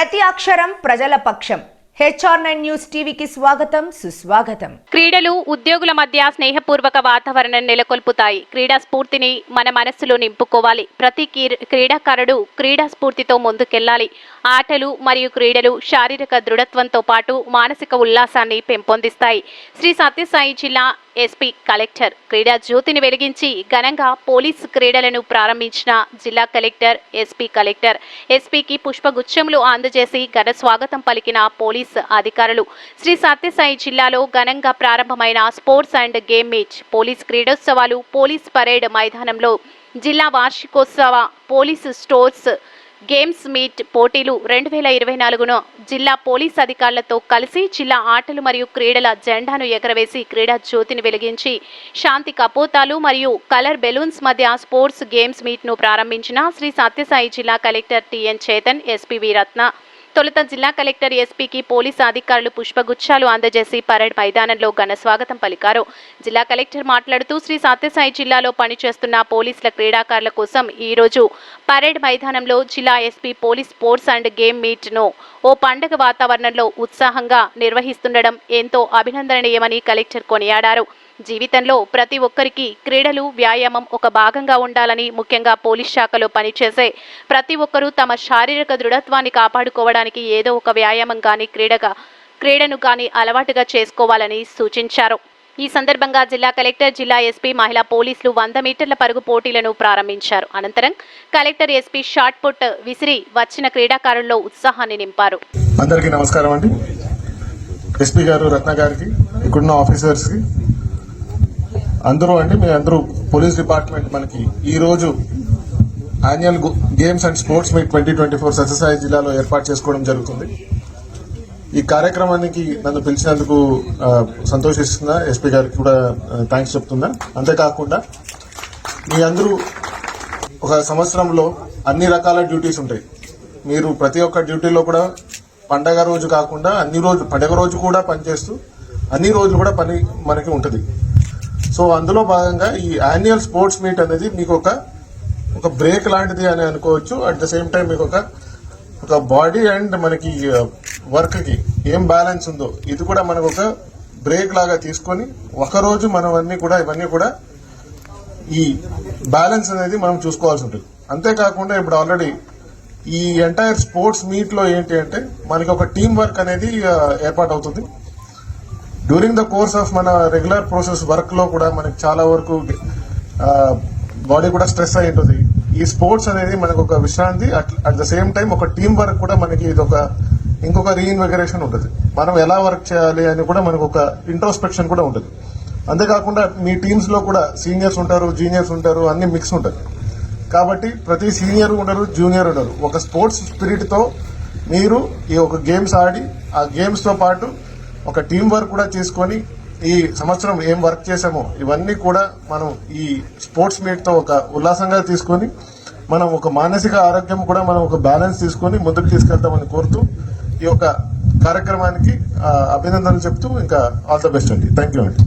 ప్రతి అక్షరం ప్రజల పక్షం. HR9 న్యూస్ టీవీకి స్వాగతం, సుస్వాగతం. క్రీడలు ఉద్యోగుల మధ్య స్నేహపూర్వక వాతావరణం నెలకొల్పుతాయి. క్రీడా స్ఫూర్తిని మన మనస్సులో నింపుకోవాలి. ప్రతి క్రీడాకారుడు క్రీడా స్ఫూర్తితో ముందుకెళ్లాలి. ఆటలు మరియు క్రీడలు శారీరక దృఢత్వంతో పాటు మానసిక ఉల్లాసాన్ని పెంపొందిస్తాయి. శ్రీ సత్యసాయి జిల్లా SP కలెక్టర్ క్రీడా జ్యోతిని వెలిగించి ఘనంగా పోలీసు క్రీడలను ప్రారంభించిన జిల్లా కలెక్టర్, SP కలెక్టర్, SPకి పుష్పగుచ్చములు అందజేసి ఘన స్వాగతం పలికిన పోలీసు అధికారులు. శ్రీ సత్యసాయి జిల్లాలో ఘనంగా ప్రారంభమైన sports and game meet, police క్రీడోత్సవాలు, పోలీస్ పరేడ్ మైదానంలో జిల్లా వార్షికోత్సవ పోలీసు స్టోర్స్ గేమ్స్ మీట్ పోటీలు 2024ను జిల్లా పోలీస్ అధికారులతో కలిసి జిల్లా ఆటలు మరియు క్రీడల జెండాను ఎగరవేసి క్రీడా జ్యోతిని వెలిగించి శాంతి కపోతాలు మరియు కలర్ బెలూన్స్ మధ్య స్పోర్ట్స్ గేమ్స్ మీట్ను ప్రారంభించిన శ్రీ సత్యసాయి జిల్లా కలెక్టర్ TN చేతన్, SP రత్న. తొలుత జిల్లా కలెక్టర్, SPకి పోలీసు అధికారులు పుష్పగుచ్చాలు అందజేసి పరేడ్ మైదానంలో ఘన స్వాగతం పలికారు. జిల్లా కలెక్టర్ మాట్లాడుతూ శ్రీ సత్యసాయి జిల్లాలో పనిచేస్తున్న పోలీసుల క్రీడాకారుల కోసం ఈరోజు పరేడ్ మైదానంలో జిల్లా SP police sports and game మీట్ను ఓ పండుగ వాతావరణంలో ఉత్సాహంగా నిర్వహిస్తుండడం ఎంతో అభినందనీయమని కలెక్టర్ కొనియాడారు. జీవితంలో ప్రతి ఒక్కరికి క్రీడలు, వ్యాయామం ఒక భాగంగా ఉండాలని, ముఖ్యంగా పోలీస్ శాఖలో పనిచేసే ప్రతి ఒక్కరూ తమ శారీరక దృఢత్వాన్ని కాపాడుకోవడానికి ఏదో ఒక వ్యాయామం కానీ క్రీడను కానీ అలవాటుగా చేసుకోవాలని సూచించారు. ఈ సందర్భంగా జిల్లా కలెక్టర్, జిల్లా SP, మహిళా పోలీసులు 100 మీటర్ల పరుగు పోటీలను ప్రారంభించారు. అనంతరం కలెక్టర్, SP షాట్ పుట్ విసిరి వచ్చిన క్రీడాకారుల్లో ఉత్సాహాన్ని నింపారు. అందరికీ నమస్కారం అండి. SP గారు, రత్న గారికి, ఇక్కడున్న ఆఫీసర్స్కి అందరూ అండి, మీ అందరూ పోలీస్ డిపార్ట్మెంట్ మనకి ఈ రోజు annual games and sports meet 2024 Sathya Sai జిల్లాలో ఏర్పాటు చేసుకోవడం జరుగుతుంది. ఈ కార్యక్రమానికి నన్ను పిలిచినందుకు సంతోషిస్తున్నా. SP గారికి కూడా థ్యాంక్స్ చెప్తున్నా. అంతేకాకుండా మీ అందరూ ఒక సంవత్సరంలో అన్ని రకాల డ్యూటీస్ ఉంటాయి. మీరు ప్రతి ఒక్క డ్యూటీలో కూడా పండగ రోజు కాకుండా పండగ రోజు కూడా పనిచేస్తూ అన్ని రోజులు కూడా పని మనకి ఉంటుంది. సో అందులో భాగంగా ఈ యాన్యువల్ స్పోర్ట్స్ మీట్ అనేది మీకు ఒక బ్రేక్ లాంటిది అని అనుకోవచ్చు. అట్ ద సేమ్ టైం మీకు ఒక బాడీ అండ్ మనకి వర్క్కి ఏం బ్యాలెన్స్ ఉందో ఇది కూడా మనకు ఒక బ్రేక్ లాగా తీసుకొని ఒకరోజు ఇవన్నీ కూడా ఈ బ్యాలెన్స్ అనేది మనం చూసుకోవాల్సి ఉంటుంది. అంతేకాకుండా ఇప్పుడు ఆల్రెడీ ఈ ఎంటైర్ స్పోర్ట్స్ మీట్లో ఏంటి అంటే మనకి ఒక టీం వర్క్ అనేది ఏర్పాటు అవుతుంది. డ్యూరింగ్ ద కోర్స్ ఆఫ్ మన రెగ్యులర్ ప్రాసెస్ వర్క్ లో కూడా మనకి చాలా వరకు బాడీ కూడా స్ట్రెస్ అయి ఉంటుంది. ఈ స్పోర్ట్స్ అనేది మనకు ఒక విశ్రాంతి, అట్ ద సేమ్ టైం ఒక టీం వర్క్ కూడా మనకి ఇది ఇంకొక రీఇన్విగరేషన్ ఉంటుంది. మనం ఎలా వర్క్ చేయాలి అని కూడా మనకు ఒక ఇంట్రోస్పెక్షన్ కూడా ఉంటుంది. అంతేకాకుండా మీ టీమ్స్ లో కూడా సీనియర్స్ ఉంటారు, జూనియర్స్ ఉంటారు, అన్ని మిక్స్ ఉంటుంది. కాబట్టి ప్రతి సీనియర్ ఉండరు, జూనియర్ ఉండరు. ఒక స్పోర్ట్స్ స్పిరిట్ తో మీరు ఈ ఒక గేమ్స్ ఆడి ఆ గేమ్స్ తో పాటు ఒక టీం వర్క్ కూడా చేసుకొని ఈ సంవత్సరం ఏం వర్క్ చేసామో ఇవన్నీ కూడా మనం ఈ స్పోర్ట్స్ మీట్ తో ఒక ఉల్లాసంగా తీసుకొని మనం ఒక మానసిక ఆరోగ్యం కూడా మనం ఒక బ్యాలెన్స్ తీసుకొని ముందుకు తీసుకెళ్తామని కోరుతూ ఈ యొక్క కార్యక్రమానికి అభినందనలు చెప్తూ ఇంకా ఆల్ ద బెస్ట్ అండి. థ్యాంక్ యూ అండి.